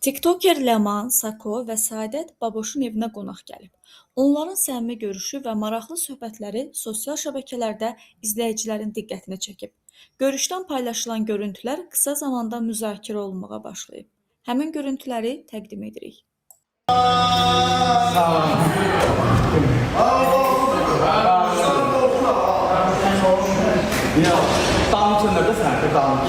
TikToker Ləman, Sako və Səadət Baboşun evinə qonaq gəlib. Onların səmimi görüşü və maraqlı söhbətləri sosial şəbəkələrdə izləyicilərin diqqətini çəkib. Görüşdən paylaşılan görüntülər qısa zamanda müzakirə olunmağa başlayıb. Həmin görüntüləri təqdim edirik. Damın içində sənə damın.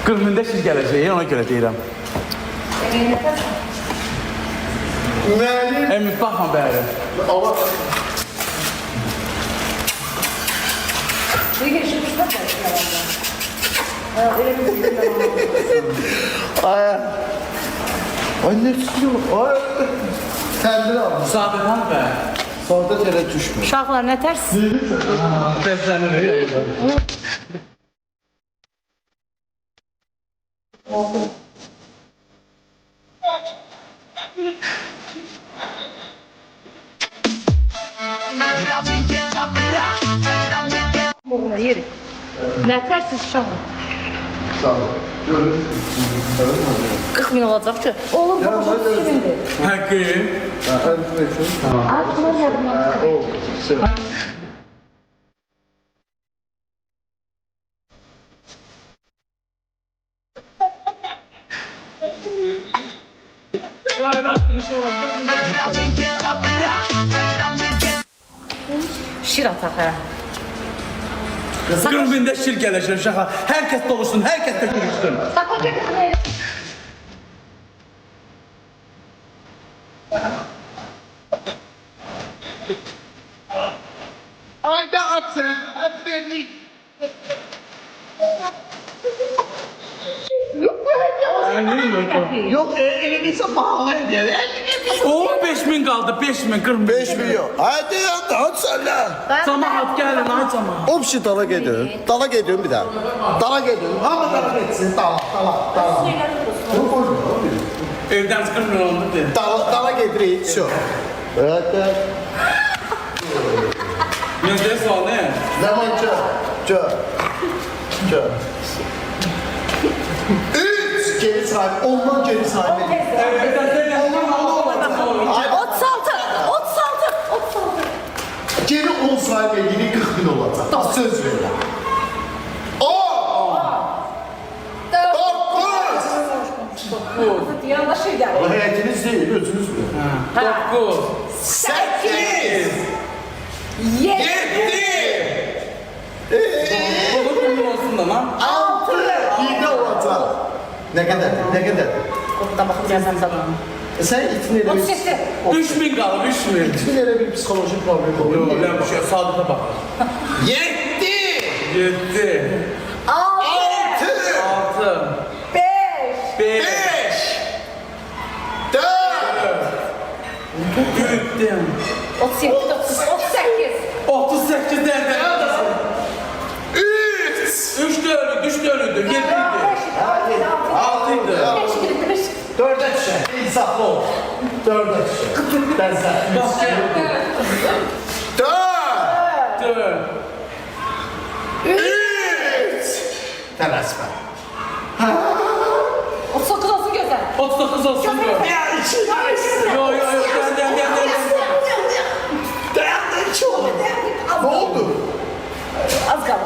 40.000'də siz gələcəyi, ona görə deyirəm. Emin, baxma bəri. Ay ne tutuyor? Ay kendini al. Sadıqan bə. Sonra tele düşmüyor. Uşaqlar nə tərs? Bəslənir. Yeri. Nə tərsiz uşaqlar? Sağ ol. Görün. 40.000 olacaq ki. Oğlum bu çok kimindir? Haqqı. Artılar yardım. Şir ataq hə. 40.000'də şir gələcək uşağa. Hər kəs doluşsun, hər kəs tökülürsün. Sako gətirməyə. Ayda atsın. Aferin. Yok elinize bağlı ediyor. 15.000 qaldı, 5.000, 40.000. 5 milyon. Hadi ya daha söyle. Camaat gəlin, ay camaat. O bir şey dala gidiyor. Dala gidiyorum bir daha. Dala gidiyorum. Ama dala gitsin. Dala. Evdən çıxırmır oldu deyir. Dala gedirir. Şu. Evet. Gözdə sual nə? Zaman çö. Üç geri sahip. Ondan geri sahip. Ay, 36. geri 10 sahibi yine 40.000 olacak. Da söz verin. 9. Yandaşı gəlir. O heyetiniz değil, özünüz mü? 9. 8. 7. 7. Olur bunun olsun da lan. 6. 7 olacak. Ne kadar? Qurtda baxıb gəlsən sana. Sen itin ele 37. 3.000 qalıb, 3.000. İtin ele bir psikolojik problem oluyor. Yox, lan bir şey, Sadıqa bax. 7. 7. 6. 6. 5. 5. 4. Güldüm. 37. 38. 38 derdə. 3. 3 dönüdü, 7 idi. 6 idi. 4'e düşer. İnsaflı ol. 4'e düşer. Ben sen. 4. 4. 3. Telaşma. 39 olsun gözəl. 39 olsun bu. Ya içi. Yo, gel. Dayandın çok. Ne oldu? Az qalır.